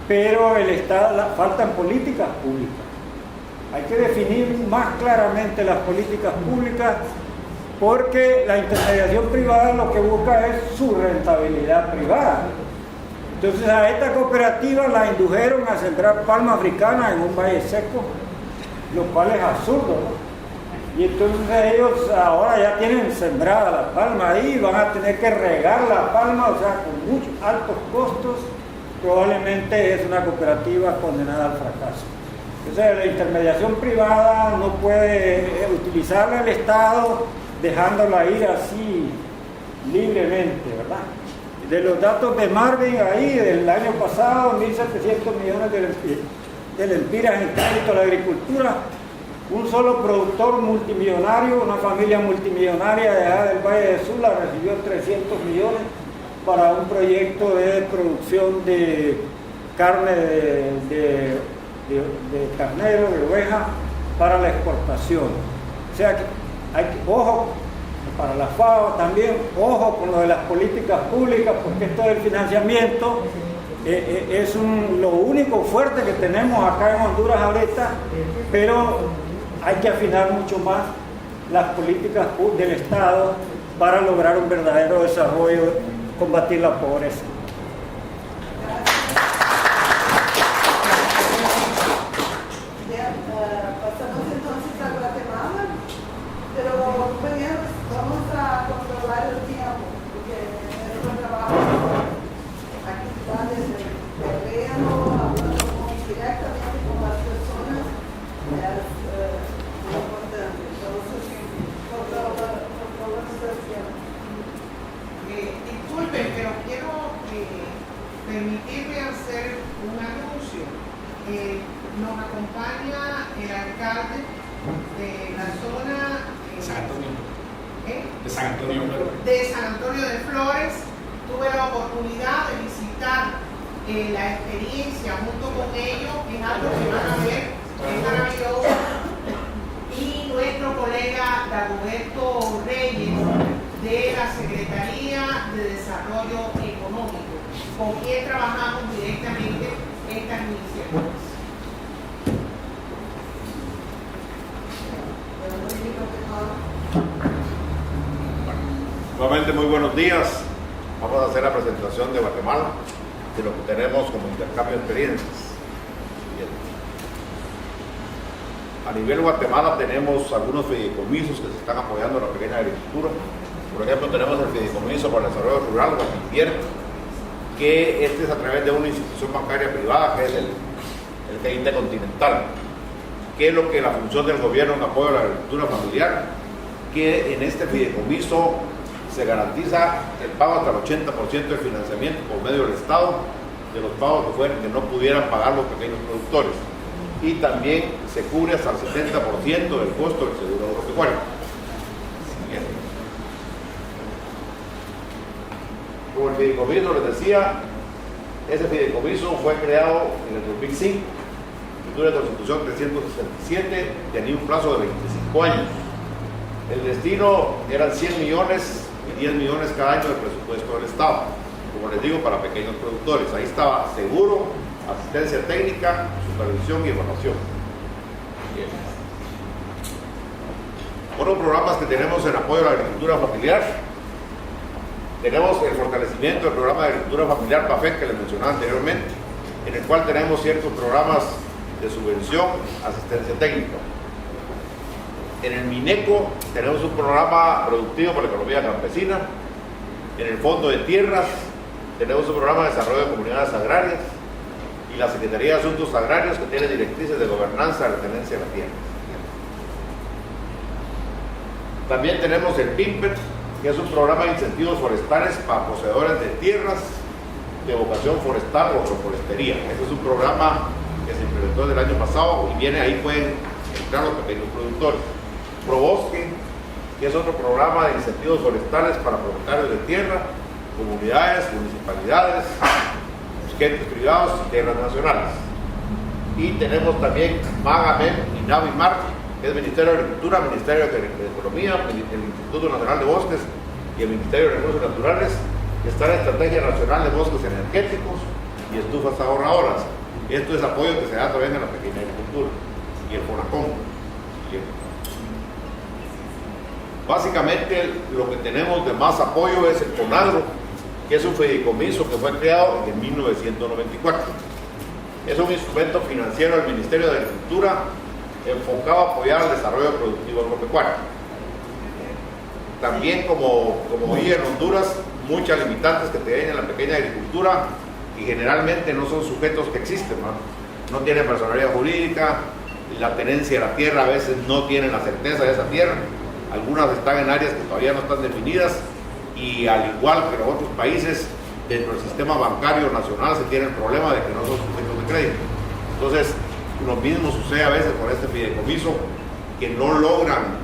pero el Estado faltan políticas públicas. Hay que definir más claramente las políticas públicas, porque la intermediación privada lo que busca es su rentabilidad privada. Entonces a esta cooperativa la indujeron a sembrar palma africana en un valle seco, lo cual es absurdo, ¿no? Y entonces ellos ahora ya tienen sembrada la palma ahí, van a tener que regar la palma, o sea, con muchos altos costos. Probablemente es una cooperativa condenada al fracaso. Entonces la intermediación privada no puede utilizarla el Estado dejándola ir así libremente, ¿verdad? De los datos de Marvin ahí del año pasado, 1.700 millones de lempiras en crédito a la agricultura. Un solo productor multimillonario, una familia multimillonaria de allá del Valle de Sula recibió 300 millones para un proyecto de producción de carne de carnero, de oveja, para la exportación. O sea que ojo, para la FAO también, ojo con lo de las políticas públicas, porque esto del financiamiento es lo único fuerte que tenemos acá en Honduras ahorita, pero hay que afinar mucho más las políticas del Estado para lograr un verdadero desarrollo, combatir la pobreza. Bien, pasamos entonces a Guatemala, pero compañeros, vamos a controlar el tiempo, porque nuestro trabajo, actividades de terreno, hablando directamente con las personas, es importante. Entonces, controlamos el tiempo. Disculpen, pero quiero permitirme hacer un anuncio. Nos acompaña el alcalde de la zona San Antonio. De San Antonio. de San Antonio de Flores. Tuve la oportunidad de visitar la experiencia junto con ellos, que es algo que van a ver, es maravilloso. Y nuestro colega Dagoberto Reyes de la Secretaría de Desarrollo Económico, con quien trabajamos directamente estas iniciativas. Nuevamente muy buenos días. Vamos a hacer la presentación de Guatemala, de lo que tenemos como intercambio de experiencias. Bien. A nivel Guatemala tenemos algunos fideicomisos que se están apoyando en la pequeña agricultura. Por ejemplo, tenemos el Fideicomiso para el Desarrollo Rural, Guapipier, que este es a través de una institución bancaria privada, que es el CIT Continental, que es lo que la función del gobierno en apoyo a la agricultura familiar, que en este fideicomiso se garantiza el pago hasta el 80% del financiamiento por medio del Estado de los pagos que no pudieran pagar los pequeños productores, y también se cubre hasta el 70% del costo del seguro agropecuario. Como el fideicomiso les decía, ese fideicomiso fue creado en el 2005, de la Constitución 367, tenía un plazo de 25 años. El destino eran 100 millones y 10 millones cada año del presupuesto del Estado, como les digo, para pequeños productores. Ahí estaba seguro, asistencia técnica, supervisión y evaluación. Bien. Otros programas que tenemos en apoyo a la agricultura familiar, tenemos el fortalecimiento del programa de agricultura familiar PAFEC, que les mencionaba anteriormente, en el cual tenemos ciertos programas de subvención, asistencia técnica. En el MINECO tenemos un programa productivo para la economía campesina. En el Fondo de Tierras tenemos un programa de desarrollo de comunidades agrarias, y la Secretaría de Asuntos Agrarios, que tiene directrices de gobernanza de la tenencia de la tierra. También tenemos el PIMPET, que es un programa de incentivos forestales para poseedores de tierras de vocación forestal o agroforestería. Este es un programa que se implementó el año pasado y ahí pueden entrar los pequeños productores. Probosque, que es otro programa de incentivos forestales para propietarios de tierra, comunidades, municipalidades, agentes privados y tierras nacionales. Y tenemos también MAGAMEN y NAVIMAR, que es Ministerio de Agricultura, Ministerio de Economía, el Instituto Nacional de Bosques y el Ministerio de Recursos Naturales, que está en la Estrategia Nacional de Bosques Energéticos y Estufas Ahorradoras. Esto es apoyo que se da también a la pequeña agricultura y el FONACOM. Básicamente lo que tenemos de más apoyo es el FONAGRO, que es un fideicomiso que fue creado en 1994. Es un instrumento financiero del Ministerio de Agricultura enfocado a apoyar el desarrollo productivo agropecuario. También, como oí en Honduras, muchas limitantes que tienen la pequeña agricultura, y generalmente no son sujetos que existen, no tienen personalidad jurídica, la tenencia de la tierra a veces no tienen la certeza de esa tierra, algunas están en áreas que todavía no están definidas, y al igual que en otros países, dentro del sistema bancario nacional se tiene el problema de que no son sujetos de crédito. Entonces, lo mismo sucede a veces con este fideicomiso, que no logran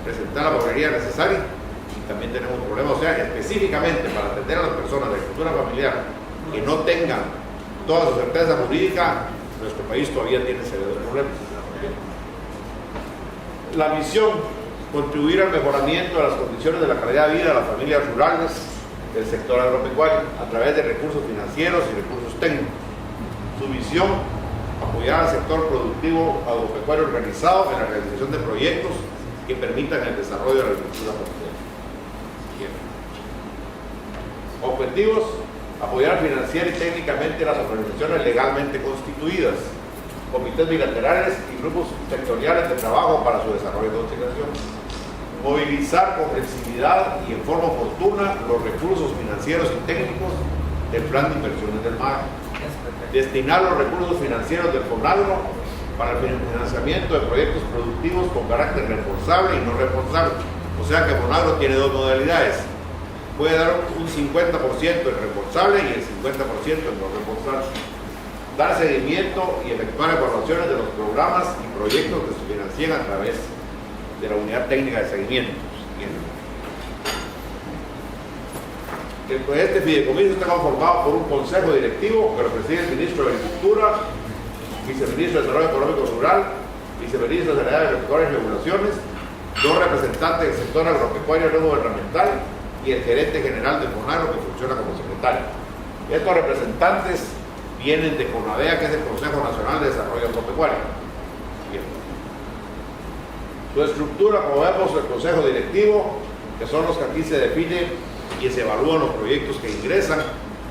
presentar la papelería necesaria, y también tenemos problemas. O sea, específicamente para atender a las personas de agricultura familiar que no tengan toda su certeza jurídica, nuestro país todavía tiene severos problemas. La misión: contribuir al mejoramiento de las condiciones de la calidad de vida de las familias rurales del sector agropecuario a través de recursos financieros y recursos técnicos. Su visión: apoyar al sector productivo agropecuario organizado en la realización de proyectos que permitan el desarrollo de la agricultura familiar. Objetivos: apoyar financiera y técnicamente las organizaciones legalmente constituidas, comités bilaterales y grupos sectoriales de trabajo para su desarrollo y conciliación. Movilizar con flexibilidad y en forma oportuna los recursos financieros y técnicos del plan de inversiones del MAE. Destinar los recursos financieros del FONAGRO para el financiamiento de proyectos productivos con carácter responsable y no responsable. O sea que FONAGRO tiene dos modalidades. Puede dar un 50% en responsable y el 50% en no responsable. Dar seguimiento y efectuar evaluaciones de los programas y proyectos que se financian a través de la unidad técnica de seguimiento. Este fideicomiso está conformado por un consejo directivo que lo preside el ministro de Agricultura, viceministro de Desarrollo Económico Rural, viceministro de Sanidad Agropecuaria y Regulaciones, dos representantes del sector agropecuario no gubernamental y el gerente general del FONAGRO, que funciona como secretario. Estos representantes vienen de CONADEA, que es el Consejo Nacional de Desarrollo Agropecuario. Bien. Su estructura, como vemos, el Consejo Directivo, que son los que aquí se definen y se evalúan los proyectos que ingresan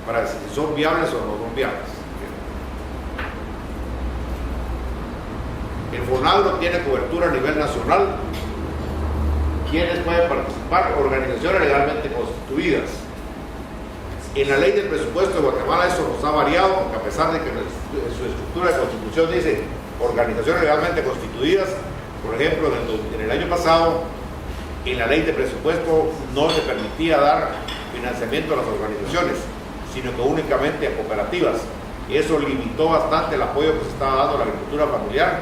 para ver si son viables o no son viables. El FONAGRO tiene cobertura a nivel nacional. ¿Quiénes pueden participar? Organizaciones legalmente constituidas. En la ley del presupuesto de Guatemala eso nos ha variado, porque a pesar de que en su estructura de constitución dice organizaciones legalmente constituidas, por ejemplo, en el año pasado, en la ley de presupuesto no se permitía dar financiamiento a las organizaciones, sino que únicamente a cooperativas. Y eso limitó bastante el apoyo que se estaba dando a la agricultura familiar,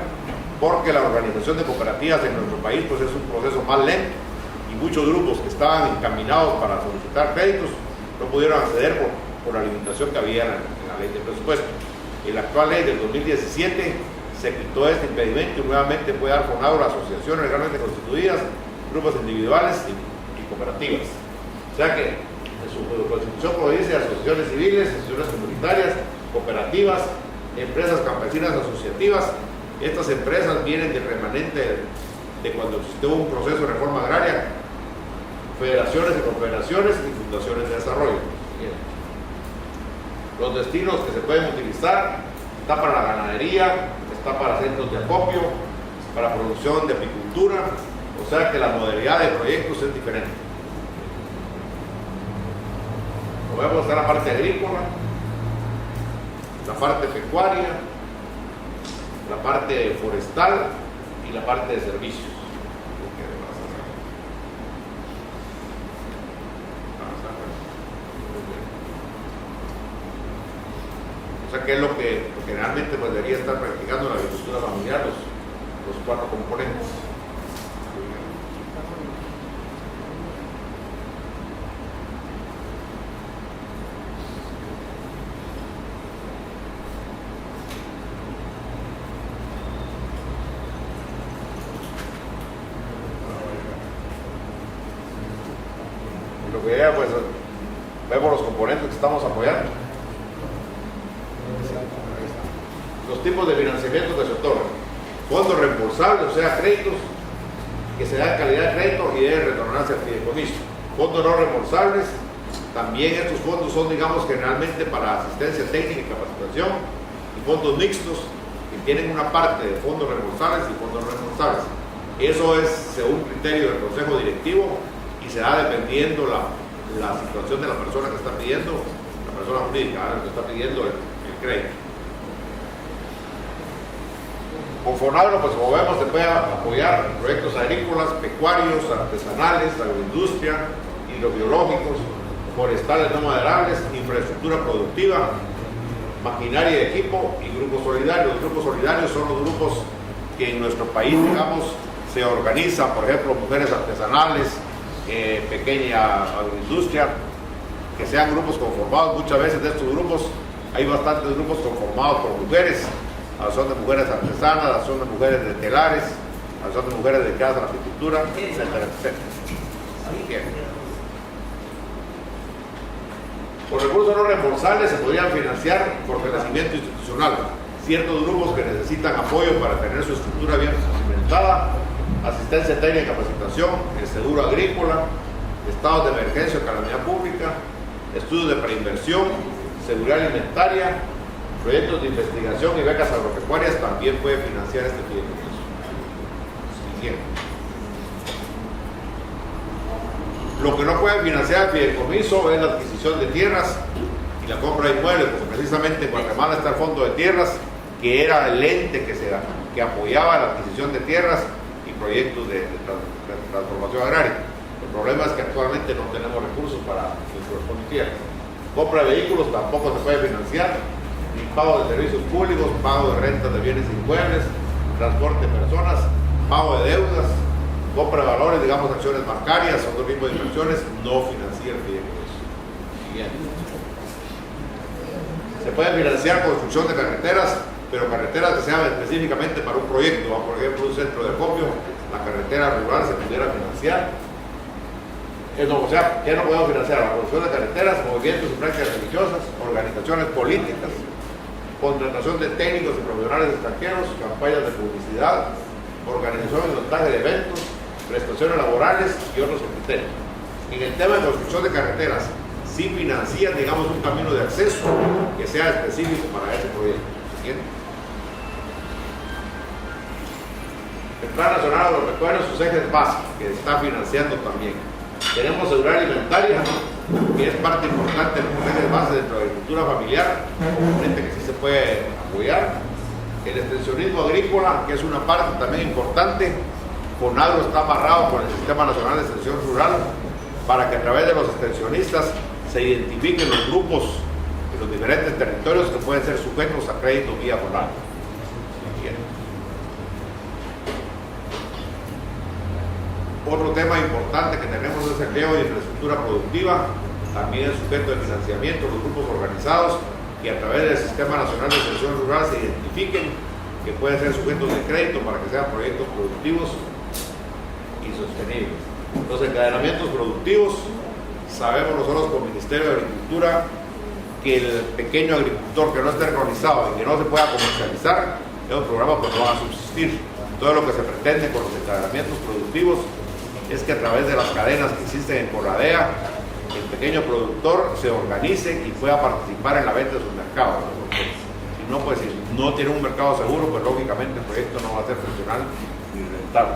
porque la organización de cooperativas en nuestro país pues es un proceso más lento y muchos grupos que estaban encaminados para solicitar créditos no pudieron acceder por la limitación que había en la ley de presupuesto. En la actual ley del 2017 se quitó este impedimento y nuevamente puede dar FONAGRO a asociaciones legalmente constituidas, grupos individuales y cooperativas. O sea que en su constitución, como dice, asociaciones civiles, asociaciones comunitarias, cooperativas, empresas campesinas asociativas. Estas empresas vienen del remanente de cuando existió un proceso de reforma agraria, federaciones y confederaciones y fundaciones de desarrollo. Los destinos que se pueden utilizar: está para la ganadería, está para centros de acopio, para producción de apicultura, o sea que la modalidad de proyectos es diferente. Como vemos, está la parte agrícola, la parte pecuaria, la parte forestal y la parte de servicios. O sea que es lo que generalmente pues debería estar practicando la agricultura familiar, los cuatro componentes. Lo que ya pues vemos los componentes que estamos apoyando. Los tipos de financiamiento que se otorgan: fondos reembolsables, o sea, créditos que se dan calidad de crédito y deben retornarse al fideicomiso. Fondos no reembolsables, también estos fondos son, digamos, generalmente para asistencia técnica y capacitación, y fondos mixtos que tienen una parte de fondos reembolsables y fondos no reembolsables. Eso es según criterio del consejo directivo y se da dependiendo la situación de la persona que está pidiendo, la persona jurídica que está pidiendo el crédito. Con FONAGRO, pues como vemos, se puede apoyar proyectos agrícolas, pecuarios, artesanales, agroindustria, hidrobiológicos, forestales no maderables, infraestructura productiva, maquinaria y equipo y grupos solidarios. Los grupos solidarios son los grupos que en nuestro país, digamos, se organizan, por ejemplo, mujeres artesanales, pequeña agroindustria, que sean grupos conformados. Muchas veces de estos grupos hay bastantes grupos conformados por mujeres. Son de mujeres artesanas, son de mujeres de telares, son de mujeres dedicadas a la apicultura, etcétera, etcétera. Por recursos no reembolsables se podrían financiar por financiamiento institucional ciertos grupos que necesitan apoyo para tener su estructura bien cimentada, asistencia técnica y capacitación, el seguro agrícola, estados de emergencia o calamidad pública, estudios de preinversión, seguridad alimentaria, proyectos de investigación y becas agropecuarias también puede financiar este fideicomiso. Siguiente. Lo que no puede financiar el fideicomiso es la adquisición de tierras y la compra de inmuebles, porque precisamente en Guatemala está el Fondo de Tierras, que era el ente que apoyaba la adquisición de tierras y proyectos de transformación agraria. El problema es que actualmente no tenemos recursos para corresponder tierras. Compra de vehículos tampoco se puede financiar, ni pago de servicios públicos, pago de rentas de bienes inmuebles, transporte de personas, pago de deudas, compra de valores, digamos acciones bancarias, otro tipo de inversiones, no financia el fideicomiso. Siguiente. Se puede financiar construcción de carreteras, pero carreteras que sean específicamente para un proyecto, por ejemplo un centro de acopio, la carretera rural se pudiera financiar. O sea, ¿qué no podemos financiar? La construcción de carreteras, movimientos y prácticas religiosas, organizaciones políticas, contratación de técnicos y profesionales extranjeros, campañas de publicidad, organización y montaje de eventos, prestaciones laborales y otros criterios. En el tema de construcción de carreteras, sí financian, digamos, un camino de acceso que sea específico para ese proyecto. ¿Entienden? El Plan Nacional Agropecuario, sus ejes básicos, que está financiando también. Tenemos seguridad alimentaria, que es parte importante de los ejes base dentro de la agricultura familiar, frente que sí se puede apoyar. El extensionismo agrícola, que es una parte también importante. Conagro está amarrado con el Sistema Nacional de Extensión Rural para que a través de los extensionistas se identifiquen los grupos en los diferentes territorios que pueden ser sujetos a crédito vía Conagro. Otro tema importante que tenemos es el riego de infraestructura productiva, también es sujeto de financiamiento, los grupos organizados que a través del Sistema Nacional de Extensión Rural se identifiquen que pueden ser sujetos de crédito para que sean proyectos productivos y sostenibles. Los encadenamientos productivos, sabemos nosotros como Ministerio de Agricultura que el pequeño agricultor que no esté organizado y que no se pueda comercializar es un programa que no va a subsistir. Todo lo que se pretende con los encadenamientos productivos es que a través de las cadenas que existen en Corradea, el pequeño productor se organice y pueda participar en la venta de sus mercados. Porque si no, pues si no tiene un mercado seguro, pues lógicamente el proyecto no va a ser funcional ni rentable.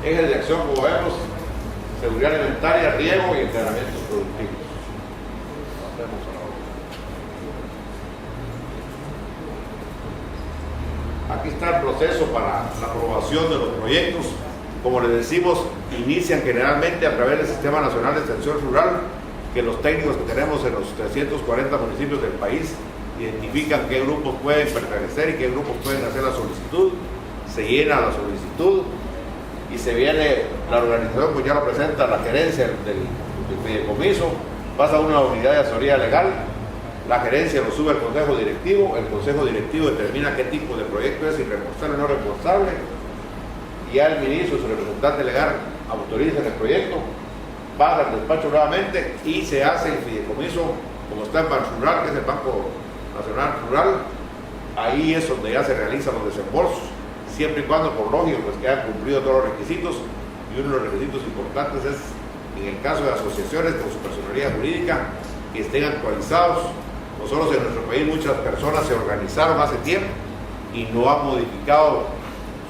Ejes de acción, como vemos, seguridad alimentaria, riego y encadenamientos productivos. Aquí está el proceso para la aprobación de los proyectos. Como les decimos, inician generalmente a través del Sistema Nacional de Extensión Rural, que los técnicos que tenemos en los 340 municipios del país identifican qué grupos pueden pertenecer y qué grupos pueden hacer la solicitud. Se llena la solicitud y se viene la organización, pues ya lo presenta la gerencia del fideicomiso, pasa a una unidad de asesoría legal. La gerencia lo sube al consejo directivo, el consejo directivo determina qué tipo de proyecto es, si reembolsable o no reembolsable, y ya el ministro, su representante legal, autorizan el proyecto, pasa al despacho nuevamente y se hace el fideicomiso, como está en Banco Rural, que es el Banco Nacional Rural. Ahí es donde ya se realizan los desembolsos, siempre y cuando, por lógico, pues que hayan cumplido todos los requisitos, y uno de los requisitos importantes es, en el caso de asociaciones con su personalidad jurídica, que estén actualizados. Nosotros en nuestro país muchas personas se organizaron hace tiempo y no han modificado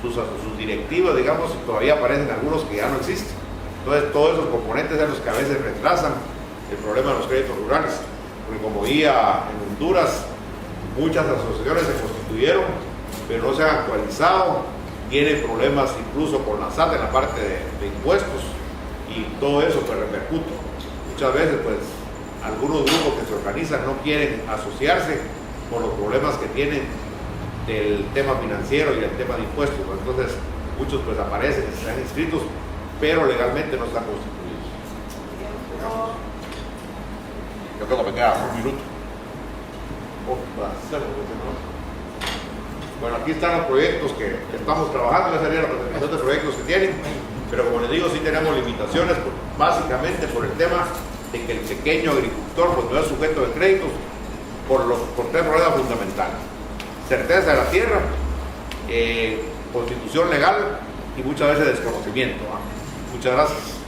sus directivas, digamos, y todavía aparecen algunos que ya no existen. Entonces todos esos componentes son los que a veces retrasan el problema de los créditos rurales, porque como veía en Honduras, muchas asociaciones se constituyeron, pero no se han actualizado, tienen problemas incluso con la SAT en la parte de impuestos, y todo eso pues repercute. Muchas veces pues algunos grupos que se organizan no quieren asociarse por los problemas que tienen del tema financiero y el tema de impuestos. Entonces muchos pues aparecen, están inscritos, pero legalmente no están constituidos. Yo creo que me queda un minuto. Bueno, aquí están los proyectos que estamos trabajando, ya sería la presentación de proyectos que tienen, pero como les digo, sí tenemos limitaciones, básicamente por el tema de que el pequeño agricultor pues, no es sujeto de créditos por tres problemas fundamentales: certeza de la tierra, constitución legal y muchas veces desconocimiento. Muchas gracias.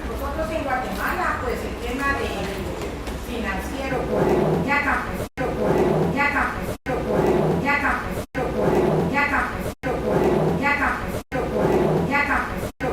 Nosotros en Guatemala, pues el tema de financiero, por